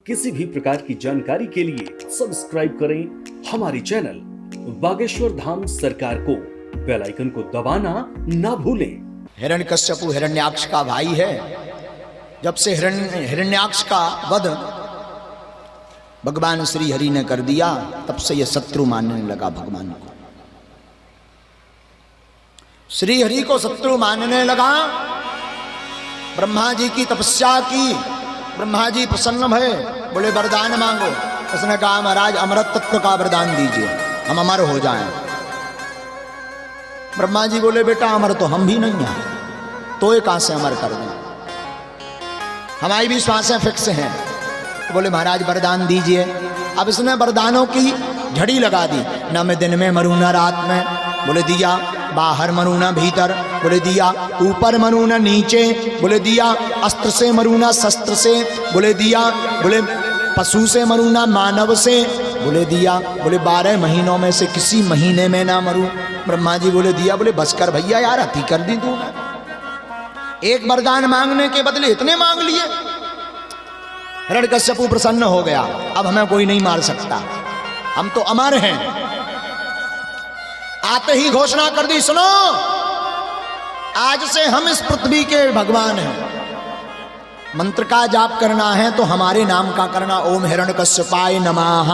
किसी भी प्रकार की जानकारी के लिए सब्सक्राइब करें हमारी चैनल बागेश्वर धाम सरकार को। बेल आइकन को दबाना ना भूलें। हिरण्यकश्यपु हिरण्याक्ष का भाई है। जब से हिरण्याक्ष का वध भगवान श्री हरि ने कर दिया, तब से यह शत्रु मानने लगा भगवान को। श्री हरि को शत्रु मानने लगा। ब्रह्मा जी की तपस्या की, ब्रह्मा जी प्रसन्न भये, बोले वरदान मांगो। उसने कहा महाराज अमृत तत्व का वरदान दीजिए, हम अमर हो जाएं। ब्रह्मा जी बोले बेटा अमर तो हम भी नहीं हैं, तो ये कहां से अमर कर दें, हमारी भी श्वासें फिक्स हैं। तो बोले महाराज वरदान दीजिए। अब इसने वरदानों की झड़ी लगा दी, ना मैं दिन में मरूं ना रात में, बोले दिया। बाहर मरूं ना भीतर, बोले दिया। ऊपर मरूं ना नीचे, बोले दिया। अस्त्र से मरूं ना शस्त्र से, बोले दिया। बोले पशु से मरूं ना मानव से, बोले दिया। बोले 12 महीनों में से किसी महीने में ना मरूं। ब्रह्मा जी बोले दिया। बोले बस कर भैया यार, अति कर दी तूने, एक वरदान मांगने के बदले इतने मांग लिए। हिरण्यकश्यपु प्रसन्न हो गया, अब हमें कोई नहीं मार सकता, हम तो अमर हैं। आते ही घोषणा कर दी, सुनो आज से हम इस पृथ्वी के भगवान हैं। मंत्र का जाप करना है तो हमारे नाम का करना, ओम हिरण्यकश्यपाय नमः।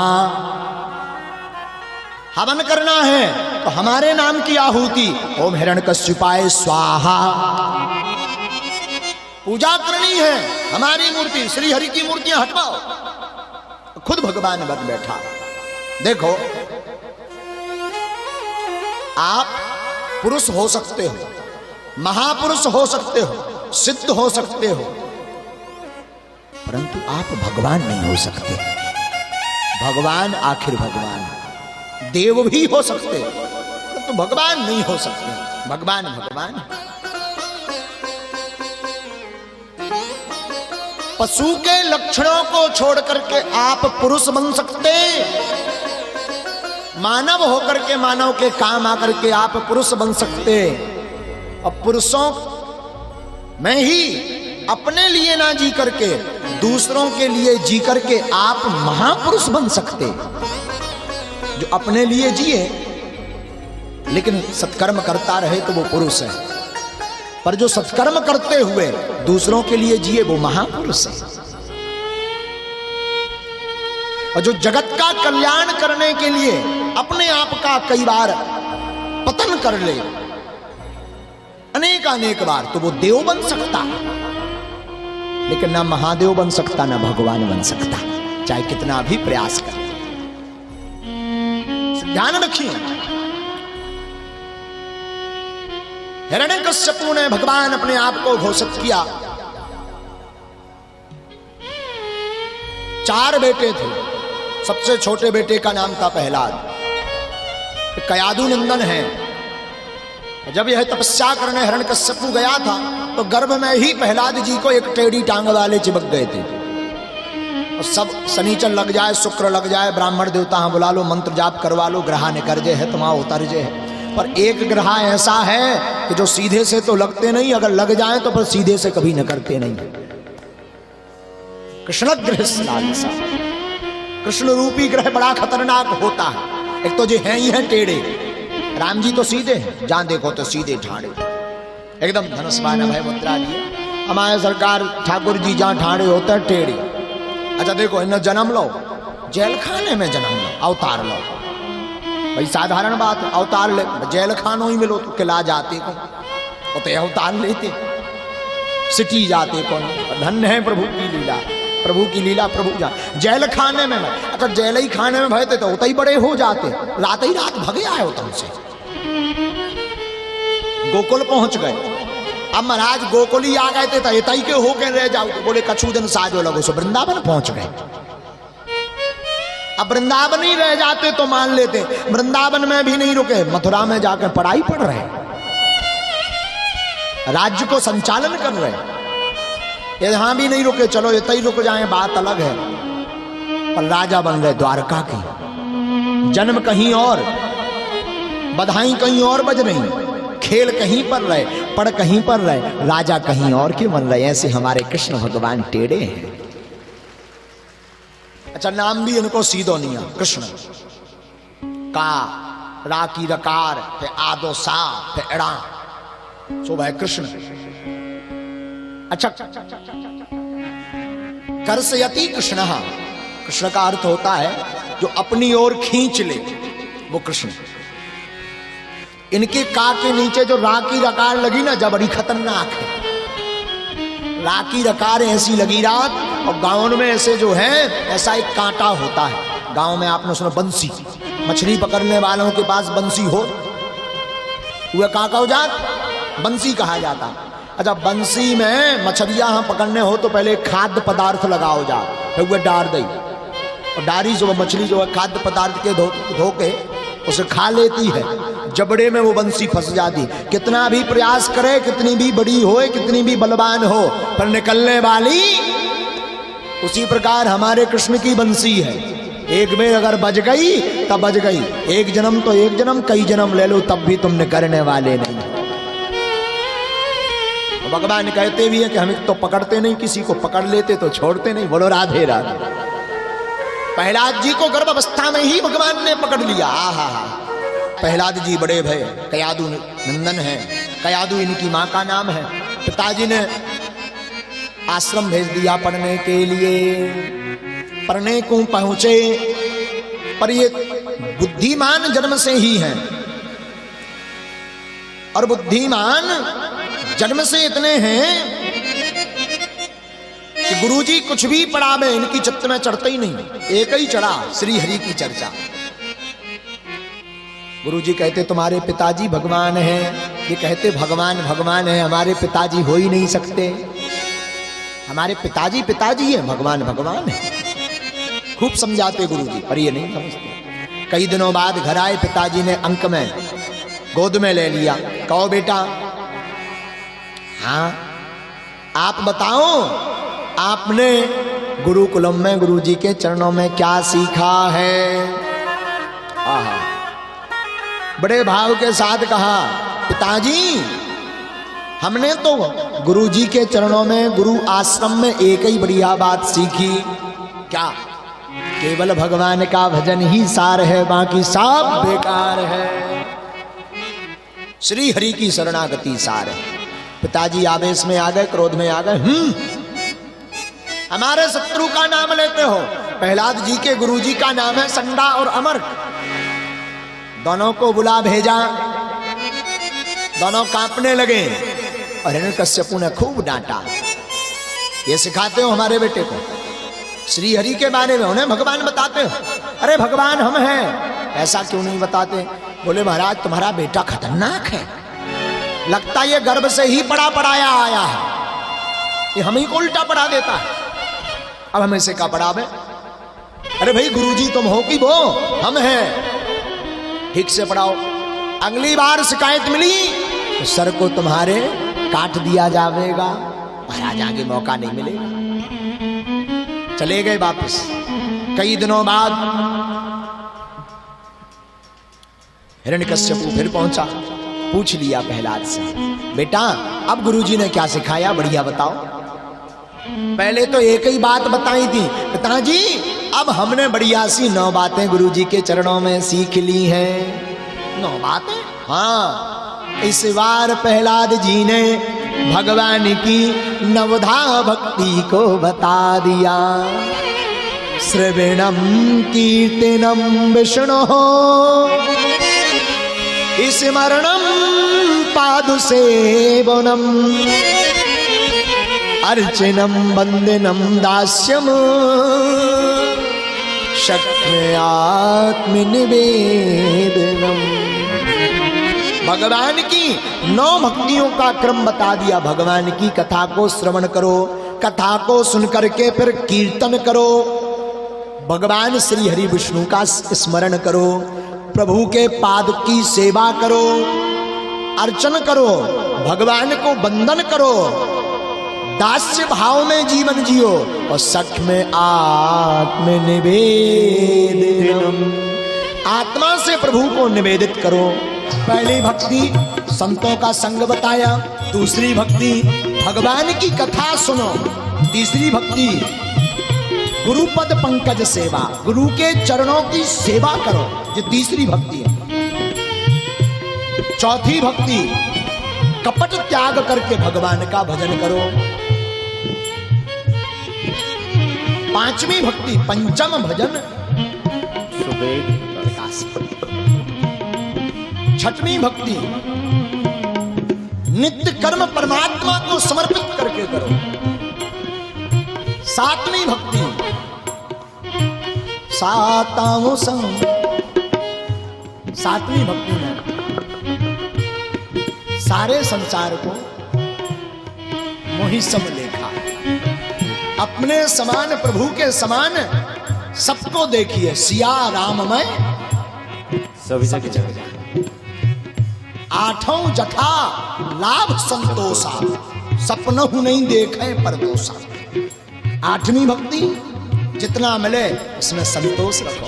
हवन करना है तो हमारे नाम की आहुति, ओम हिरण्यकश्यपाय स्वाहा। पूजा करनी है हमारी मूर्ति, श्री हरि की मूर्तियां हटवाओ। खुद भगवान बन बैठा। देखो आप पुरुष हो सकते हो, महापुरुष हो सकते हो, सिद्ध हो सकते हो, परंतु आप भगवान नहीं हो सकते। भगवान आखिर भगवान, देव भी हो सकते परंतु भगवान नहीं हो सकते। भगवान भगवान। पशु के लक्षणों को छोड़ करके आप पुरुष बन सकते, मानव होकर के मानव के काम आकर के आप पुरुष बन सकते। और पुरुषों में ही अपने लिए ना जी करके दूसरों के लिए जी करके आप महापुरुष बन सकते। जो अपने लिए जिए लेकिन सत्कर्म करता रहे तो वो पुरुष है, पर जो सत्कर्म करते हुए दूसरों के लिए जिए वो महापुरुष है। और जो जगत का कल्याण करने के लिए अपने आप का कई बार पतन कर ले, अनेक बार, तो वो देव बन सकता, लेकिन ना महादेव बन सकता ना भगवान बन सकता, चाहे कितना भी प्रयास कर। ध्यान रखिए, हिरण्यकश्यपु ने भगवान अपने आप को घोषित किया। 4 बेटे थे, सबसे छोटे बेटे का नाम था प्रहलाद, कयादु नंदन है। जब यह तपस्या करने हिरण्यकश्यपु गया था तो गर्भ में ही प्रहलाद जी को एक टेढ़ी टांग वाले चिपक गए थे। और सब शनिचर लग जाए, शुक्र लग जाए, ब्राह्मण देवता बुला लो, मंत्र जाप करवा लो, ग्रह निकर्जे है तुम्हारा उतरजे है, पर एक ग्रह ऐसा है कि जो सीधे से तो लगते नहीं, अगर लग जाए तो फिर सीधे से कभी न करते नहीं। कृष्ण ग्रह लालसा, कृष्ण रूपी ग्रह बड़ा खतरनाक होता है। एक तो जो है ही है टेढ़े, राम जी तो सीधे हैं, जहां देखो तो सीधे ठाड़े, एकदम धनुष्मान अभय मुद्रा लिए। हमारे सरकार ठाकुर जी जहां ठाड़े होते हैं टेढ़े। अच्छा देखो, इन्हें जन्म लो, जेल खाने में जन्म लो, अवतार लो, भाई साधारण बात, अवतार ले, जेल खानों ही मिलो तो किला जाते को, तो अवतार लेते, सिटी जाते कौन। धन्य है प्रभु की लीला, प्रभु की लीला प्रभु जा। जेल खाने में, अगर जेल ही खाने में भयते तो उतई बड़े हो जाते, रात ही रात भगे आए होता उनसे। गोकुल पहुंच गए, अब महाराज गोकुल ही आ गए थे तो इतई के होके रह जाओ, तो बोले कछु दिन साजो लगो, सो वृंदावन पहुंच गए। अब वृंदावन ही रह जाते तो मान लेते, वृंदावन में भी नहीं रुके, मथुरा में जाकर पढ़ाई पढ़ रहे, राज्य को संचालन कर रहे। यहां भी नहीं रुके, चलो इतना ही रुक जाए बात अलग है, पर राजा बन गए द्वारका की। जन्म कहीं और, बधाई कहीं और बज रही, खेल कहीं पर रहे, पढ़ कहीं पर रहे, राजा कहीं और के बन रहे। ऐसे हमारे कृष्ण भगवान टेढ़े हैं। अच्छा, नाम भी इनको सीधोनिया कृष्ण का, रा की रकार, फिर आदो सा, फिर एड़ा, सो भाई कृष्ण। अच्छा, कर्षयति कृष्ण, कृष्ण का अर्थ होता है जो अपनी ओर खींच ले, वो कृष्ण। इनके का के नीचे जो रा की रकार लगी ना, जब बड़ी खतरनाक है। रा की रकार ऐसी लगी रात, और गांव में ऐसे जो है ऐसा एक कांटा होता है। गांव में आपने सुना बंसी, मछली पकड़ने वालों के पास बंसी हो, वह काका हो जात, बंसी कहा जाता। अच्छा, बंसी में मछलियां हम पकड़ने हो तो पहले खाद्य पदार्थ लगाओ जा, फिर वह डार दई, और डारी जो मछली जो है खाद्य पदार्थ के धो के उसे खा लेती है, जबड़े में वो बंसी फंस जाती। कितना भी प्रयास करे, कितनी भी बड़ी हो, कितनी भी बलवान हो, पर निकलने वाली। उसी प्रकार हमारे कृष्ण की बंसी है, एक बेर अगर बज गई तब बज गई। एक जन्म तो एक जन्म, कई जन्म ले लो तब भी तुमने करने वाले नहीं। भगवान कहते भी है कि हम तो पकड़ते नहीं, किसी को पकड़ लेते तो छोड़ते नहीं। बोलो राधे राधे। प्रहलाद जी को गर्भ अवस्था में ही भगवान ने पकड़ लिया। आहा, प्रहलाद जी बड़े भय, कयादु नंदन है, कयादु इनकी मां का नाम है। पिताजी ने आश्रम भेज दिया पढ़ने के लिए, पढ़ने को पहुंचे, पर ये बुद्धिमान जन्म से ही हैं, और बुद्धिमान जन्म से इतने हैं कि गुरुजी कुछ भी पढ़ावे इनकी चित्त में चढ़ते ही नहीं। एक ही चढ़ा, श्री हरि की चर्चा। गुरुजी कहते तुम्हारे पिताजी भगवान हैं, ये कहते भगवान भगवान है, हमारे पिताजी हो ही नहीं सकते, हमारे पिताजी पिताजी हैं, भगवान भगवान है। खूब समझाते गुरुजी, पर ये नहीं समझते। कई दिनों बाद घर आए, पिताजी ने अंक में गोद में ले लिया। कहो बेटा, हाँ आप बताओ, आपने गुरुकुलम में गुरुजी के चरणों में क्या सीखा है? आहा, बड़े भाव के साथ कहा, पिताजी हमने तो गुरुजी के चरणों में, गुरु आश्रम में एक ही बढ़िया बात सीखी। क्या? केवल भगवान का भजन ही सार है, बाकी सब बेकार है। श्री हरि की शरणागति सार है। पिताजी आवेश में आ गए, क्रोध में आ गए। हमारे शत्रु का नाम लेते हो? प्रहलाद जी के गुरुजी का नाम है संडा और अमर्क। दोनों को बुला भेजा, दोनों कांपने लगे, और हिरण्यकश्यपु ने खूब डांटा। ये सिखाते हो हमारे बेटे को श्री हरि के बारे में, उन्हें भगवान बताते हो? अरे भगवान हम हैं। ऐसा क्यों नहीं बताते? बोले महाराज तुम्हारा बेटा खतरनाक है, लगता ये गर्भ से ही पढ़ा पढ़ाया आया है, ये हम ही को उल्टा पढ़ा देता है, अब हम इसे क्या पढ़ावे? अरे भाई गुरुजी तुम हो कि वो हम हैं, ठीक से पढ़ाओ। अगली बार शिकायत मिली तो सर को तुम्हारे काट दिया जाएगा, महाराज आगे मौका नहीं मिलेगा। चले गए वापस। कई दिनों बाद हिरण्यकश्यपु फिर पहुंचा, पूछ लिया प्रहलाद से, बेटा अब गुरुजी ने क्या सिखाया, बढ़िया बताओ। पहले तो एक ही बात बताई थी, पिताजी अब हमने बढ़िया सी 9 बातें गुरुजी के चरणों में सीख ली हैं। 9 बातें? हाँ। इस बार प्रहलाद जी ने भगवान की नवधा भक्ति को बता दिया। श्रवणम कीर्तनम विष्णु स्मरणम पादुसेवनम अर्चनम वंदनम दास्यम शक्य आत्मनिवेदनम। भगवान की 9 भक्तियों का क्रम बता दिया। भगवान की कथा को श्रवण करो, कथा को सुनकर के फिर कीर्तन करो, भगवान श्री हरि विष्णु का स्मरण करो, प्रभु के पाद की सेवा करो, अर्चन करो, भगवान को वंदन करो, दास्य भाव में जीवन जियो, और सख में आत्मनिवेदनम, आत्मा से प्रभु को निवेदित करो। पहली भक्ति संतों का संग बताया, दूसरी भक्ति भगवान की कथा सुनो, तीसरी भक्ति गुरु पद पंकज सेवा, गुरु के चरणों की सेवा करो, ये तीसरी भक्ति है। चौथी भक्ति, कपट त्याग करके भगवान का भजन करो। पांचवी भक्ति, पंचम भजन छठवीं भक्ति, नित्य कर्म परमात्मा को समर्पित करके करो। सातवीं भक्ति, सातवीं भक्ति में सारे संसार को मोहि सम लेखा, अपने समान प्रभु के समान सबको देखिए, सिया राममय सभी जगह। आठों जथा लाभ संतोषा, सपनहु नहीं देखे परदोषा। आठवीं भक्ति, जितना मिले उसमें संतोष रखो।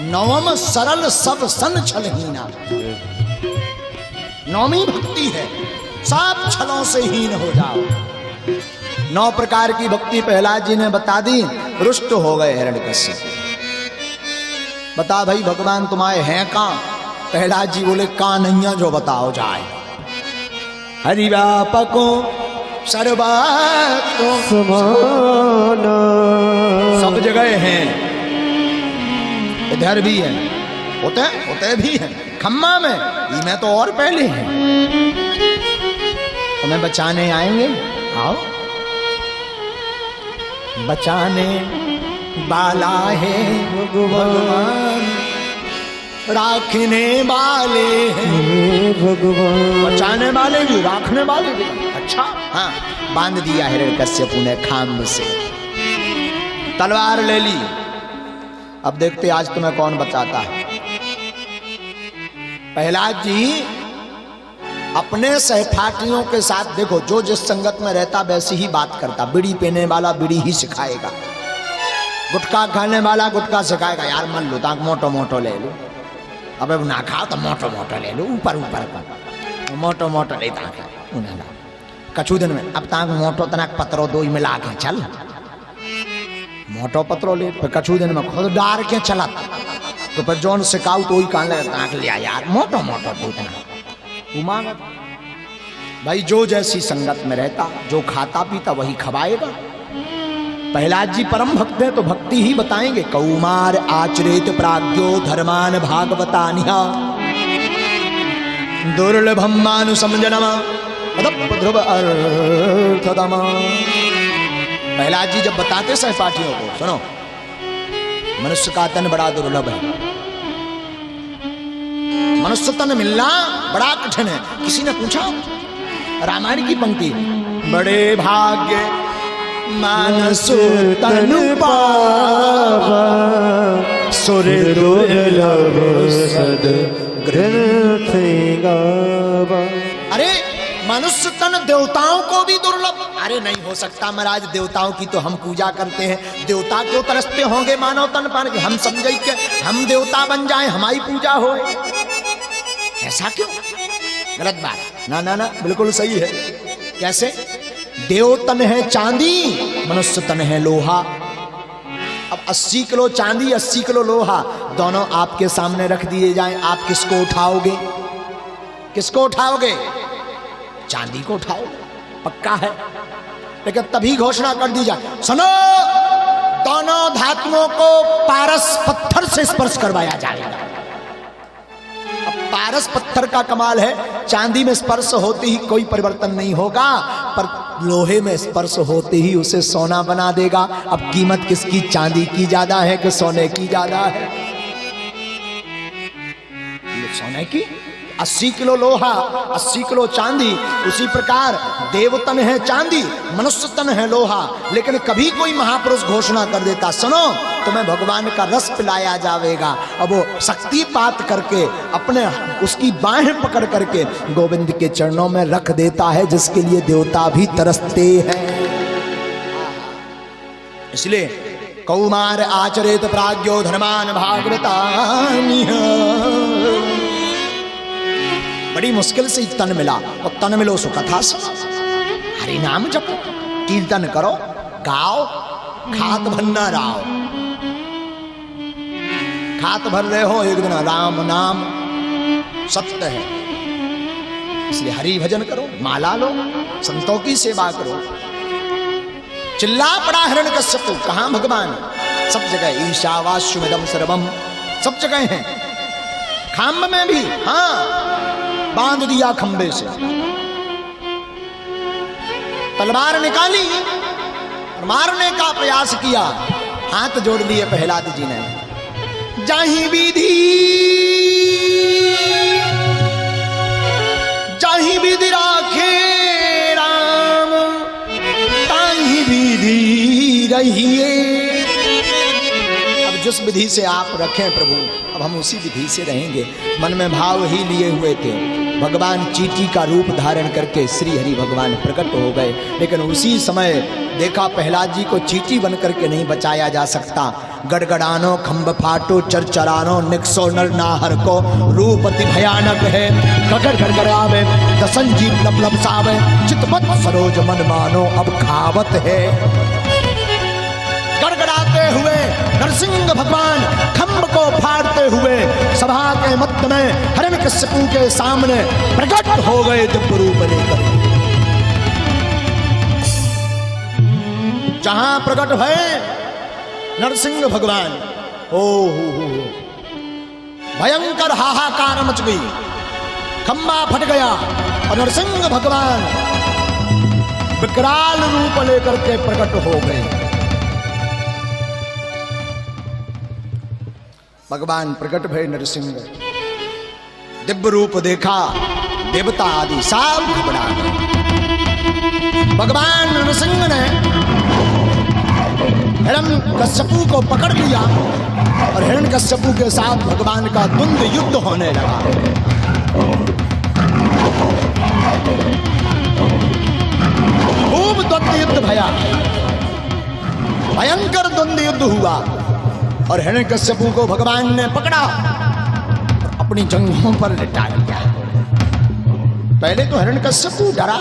नवम सरल सब सन छलहीना, नौवीं भक्ति है सब छलों से हीन हो जाओ। 9 प्रकार की भक्ति प्रहलाद जी ने बता दी, रुष्ट हो गए हिरण्यकश्यप। बता भाई भगवान तुम्हारे हैं कहां? प्रहलाद जी बोले कहां नहीं है, जो बताओ जाए। हरि व्यापको सर्वात्म समान, सब जगह हैं, इधर भी है, होते भी हैं, खम्मा में, मैं तो और पहले हैं। तुम्हें बचाने आएंगे, आओ बचाने वाला है भगवान, राखने वाले हैं भगवान, बचाने वाले भी राखने वाले भी। अच्छा हाँ, बांध दिया हिरण्यकश्यप ने खांब से, तलवार ले ली। अब देखते आज तुम्हें कौन बचाता है। प्रहलाद जी अपने सहपाठियों के साथ, देखो जो जिस संगत में रहता वैसी ही बात करता। बीड़ी पीने वाला बीड़ी ही सिखाएगा, गुटखा खाने वाला गुटखा सिखाएगा। यार मन लो ताक मोटो मोटो ले लो, अब ना खाओ तो मोटो मोटो ले लो, ऊपर ऊपर कर मोटो मोटो ले ताक कछु दिन में, अब ताक मोटो तनाक पत्रो दो मिला के चल, मोटो पत्रो ले, फिर कछु दिन में खुद डार के चला, तो फिर जौन सिखाऊ तो ही कान लगे ताक लिया यार मोटो मोटो दो इतना उमांग। भाई जो जैसी संगत में रहता, जो खाता पीता वही खवाएगा। प्रहलाद जी परम भक्त हैं तो भक्ति ही बताएंगे। कौमार आचरित प्राज्ञो धर्मान भागवतानिहा, दुर्लभम मानुसंजनमा ध्रुव अर्थदमा। प्रहलाद जी जब बताते सहपाठियों को, सुनो मनुष्य का तन बड़ा दुर्लभ है, मनुष्य तन मिलना बड़ा कठिन है। किसी ने पूछा, रामायण की पंक्ति, बड़े भाग्य मानस तन पावा, सुर दुर्लभ सद ग्रंथ गावा। अरे मनुष्य तन देवताओं को भी दुर्लभ। अरे नहीं हो सकता महाराज, देवताओं की तो हम पूजा करते हैं, देवता क्यों तरसते होंगे मानव तन पान के? हम समझे कि हम देवता बन जाएं, हमारी पूजा हो, ऐसा क्यों? गलत बात। ना ना ना, बिल्कुल सही है। कैसे? देव तन है चांदी, मनुष्य तन है लोहा। अब 80 किलो चांदी 80 किलो लोहा दोनों आपके सामने रख दिए जाएं, आप किसको उठाओगे? किसको उठाओगे? चांदी को उठाओगे, पक्का है। लेकिन तभी घोषणा कर दी जाए, सुनो दोनों धातुओं को पारस पत्थर से स्पर्श करवाया जाएगा। पारस पत्थर का कमाल है, चांदी में स्पर्श होते ही कोई परिवर्तन नहीं होगा, पर लोहे में स्पर्श होते ही उसे सोना बना देगा। अब कीमत किसकी, चांदी की ज्यादा है कि सोने की ज्यादा है? सोने की। 80 किलो लोहा 80 किलो चांदी। उसी प्रकार देवतन है चांदी, मनुष्य तन है लोहा। लेकिन कभी कोई महापुरुष घोषणा कर देता, सुनो तुम्हें भगवान का रस पिलाया जाएगा, अब वो शक्तिपात करके अपने उसकी बाहें पकड़ करके गोविंद के चरणों में रख देता है, जिसके लिए देवता भी तरसते हैं। इसलिए कौमार आचरित प्राज्ञो धर्मान भागवतानिह। बड़ी मुश्किल से तन मिला, और तन मिलो सो कथा सुनो, हरि नाम जपो, कीर्तन करो, गाओ, खात भरना राव, खात भर रहे हो एक दिन राम नाम सत्य है, इसलिए हरि भजन करो, माला लो, संतों की सेवा करो। चिल्ला पड़ा हिरण्यकश्यप, कहां भगवान? सब जगह ईशावास्यमिदं सर्वम, सब जगह हैं, खांब में भी, हाँ, बांध दिया खंबे से, तलवार निकाली और मारने का प्रयास किया, हाथ जोड़ दिए प्रहलाद जी ने। जाहि विधि राखे राम, ताहि विधि रहिए। अब जिस विधि से आप रखें प्रभु, अब हम उसी विधि से रहेंगे। मन में भाव ही लिए हुए थे, भगवान चींटी का रूप धारण करके श्री हरि भगवान प्रकट हो गए, लेकिन उसी समय देखा प्रहलाद जी को चींटी बन करके नहीं बचाया जा सकता। गड़गड़ानो खंब फाटो चरचरानो निक्सो नर नाहर को, रूप अति भयानक है, गगड़ गड़गड़ावे दसन जीव लपलप सावे, चितमत सरोज मन मानो अब खावत है। गड़गड़ाते हुए नरसिंह भगवान खंब को फाड़ते हुए सभा के मध्य में हिरण्यकश्यप के सामने प्रकट हो गए दिव्य रूप लेकर। जहां प्रकट भय नरसिंह भगवान, ओ हो, भयंकर हाहाकार मच गई, खंबा फट गया और नरसिंह भगवान विकराल रूप लेकर के प्रकट हो गए। भगवान प्रकट भय नरसिंह, दिव्य रूप देखा, देवता आदि सब घबरा गए। भगवान नरसिंह ने हिरण्यकश्यपु को पकड़ लिया और हिरण्यकश्यपु के साथ भगवान का द्वंद्व युद्ध होने लगा। खूब द्वंद्व युद्ध भया, भयंकर द्वंद्व युद्ध हुआ और हिरण्यकश्यपु को भगवान ने पकड़ा और अपनी जंघों पर लिटा दिया। पहले तो हिरण्यकश्यपु डरा,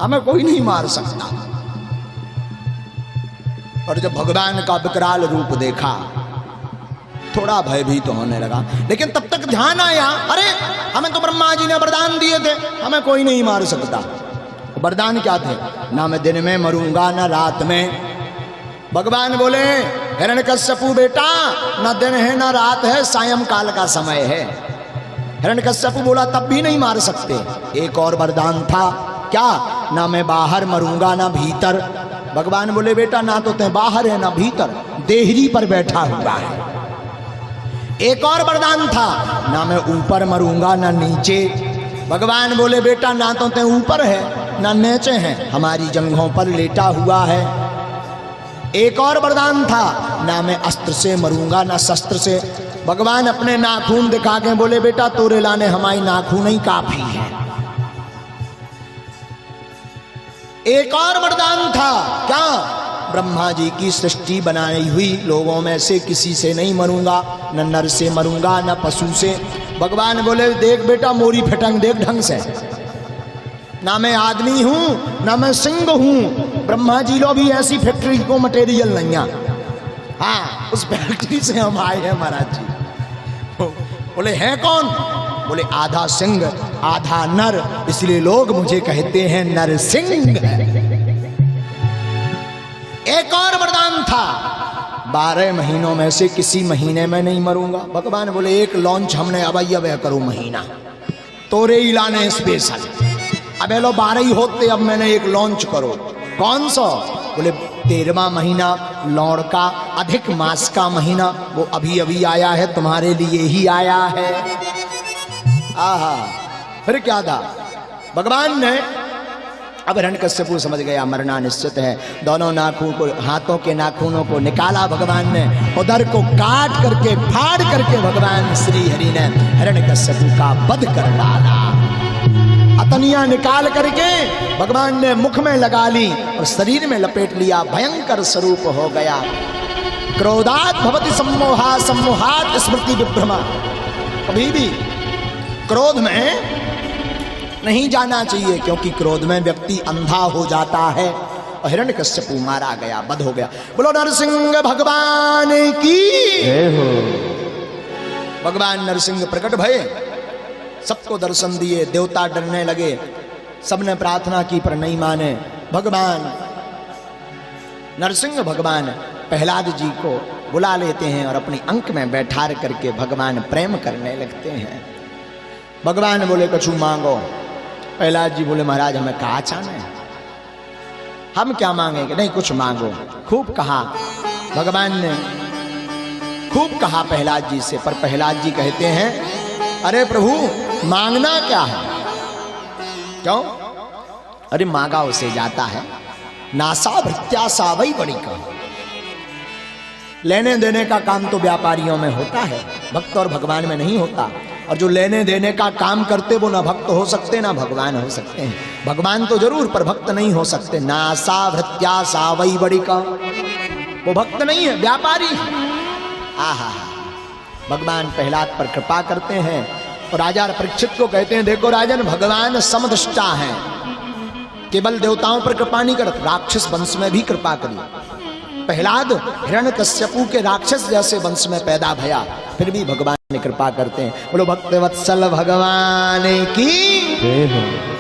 हमें कोई नहीं मार सकता, और जब भगवान का विकराल रूप देखा थोड़ा भयभीत होने लगा। लेकिन तब तक ध्यान आया, अरे हमें तो ब्रह्मा जी ने वरदान दिए थे, हमें कोई नहीं मार सकता। वरदान क्या थे? ना मैं दिन में मरूंगा ना रात में। भगवान बोले हिरण्यकश्यपु बेटा, ना दिन है ना रात है, सायंकाल का समय है। हिरण्यकश्यपु बोला तब भी नहीं मार सकते। एक और वरदान था, क्या? ना मैं बाहर मरूंगा ना भीतर। भगवान बोले बेटा ना तो तै बाहर है ना भीतर, देहरी पर बैठा हुआ है। एक और वरदान था, ना मैं ऊपर मरूंगा ना नीचे। भगवान बोले बेटा ना तो तै ऊपर है ना नीचे है, हमारी जंघों पर लेटा हुआ है। एक और वरदान था, ना मैं अस्त्र से मरूंगा ना शस्त्र से। भगवान अपने नाखून दिखा के बोले बेटा तोरे लाने हमारी नाखून ही काफी है। एक और वरदान था, क्या? ब्रह्मा जी की सृष्टि बनाई हुई लोगों में से किसी से नहीं मरूंगा, न नर से मरूंगा न पशु से। भगवान बोले देख बेटा मोरी फटंग देख ढंग से, ना मैं आदमी हूं ना मैं सिंह हूं। ब्रह्मा जी लो भी ऐसी फैक्ट्री को मटेरियल नहीं है। हाँ, उस फैक्ट्री से हम आए हैं महाराज जी। बोले हैं कौन? बोले आधा सिंह आधा नर, इसलिए लोग मुझे कहते हैं नरसिंह। एक और वरदान था, 12 महीनों में से किसी महीने में नहीं मरूंगा। भगवान बोले एक लॉन्च हमने अब करो महीना तोरे ही लाने स्पेशल। अब लो 12 ही होते, अब मैंने एक लॉन्च करो। कौन सा? बोले 13वां महीना लौड़ का अधिक मास का महीना, वो अभी अभी आया है, तुम्हारे लिए ही आया है। आहा, फिर क्या था? भगवान ने अब हिरण्यकश्यपु समझ गया मरना निश्चित है। दोनों नाखून को, हाथों के नाखूनों को निकाला भगवान ने, उधर को काट करके फाड़ करके भगवान श्री हरि ने हिरण्यकश्यपु का वध कर डाला। अतनिया निकाल करके भगवान ने मुख में लगा ली और शरीर में लपेट लिया। भयंकर स्वरूप हो गया। क्रोधात भवति सम्मोहा, सम्मोहात स्मृति विभ्रमा। कभी भी क्रोध में नहीं जाना चाहिए, क्योंकि क्रोध में व्यक्ति अंधा हो जाता है। और हिरण्यकश्यपु मारा गया, वध हो गया। बोलो नरसिंह भगवान की जय हो। भगवान नरसिंह प्रकट भये, सबको दर्शन दिए, देवता डरने लगे, सबने प्रार्थना की पर नहीं माने। भगवान नरसिंह भगवान प्रहलाद जी को बुला लेते हैं और अपनी अंक में बैठा करके भगवान प्रेम करने लगते हैं। भगवान बोले कछु मांगो। प्रहलाद जी बोले महाराज हमें कहा चाहना है, हम क्या मांगेंगे? नहीं कुछ मांगो। खूब कहा भगवान ने, खूब कहा प्रहलाद जी से, पर प्रहलाद जी कहते हैं अरे प्रभु मांगना क्या है? क्यों? अरे मांगा उसे जाता है, नासा भृत्या सावई बड़ी का। लेने देने का काम तो व्यापारियों में होता है, भक्त और भगवान में नहीं होता। और जो लेने देने का काम करते वो ना भक्त हो सकते ना भगवान हो सकते हैं। भगवान तो जरूर पर भक्त नहीं हो सकते। नासा भृत्या सावई बड़ी का, वो भक्त नहीं है, व्यापारी है। आहा, भगवान प्रहलाद पर कृपा करते हैं और राजा परीक्षित को कहते हैं देखो राजन, भगवान समदृष्टा हैं, केवल देवताओं पर कृपा नहीं करते, राक्षस वंश में भी कृपा करी। प्रहलाद हिरण्यकश्यपु के राक्षस जैसे वंश में पैदा भया, फिर भी भगवान ने कृपा करते हैं। बोलो भक्त वत्सल भगवान की जय हो।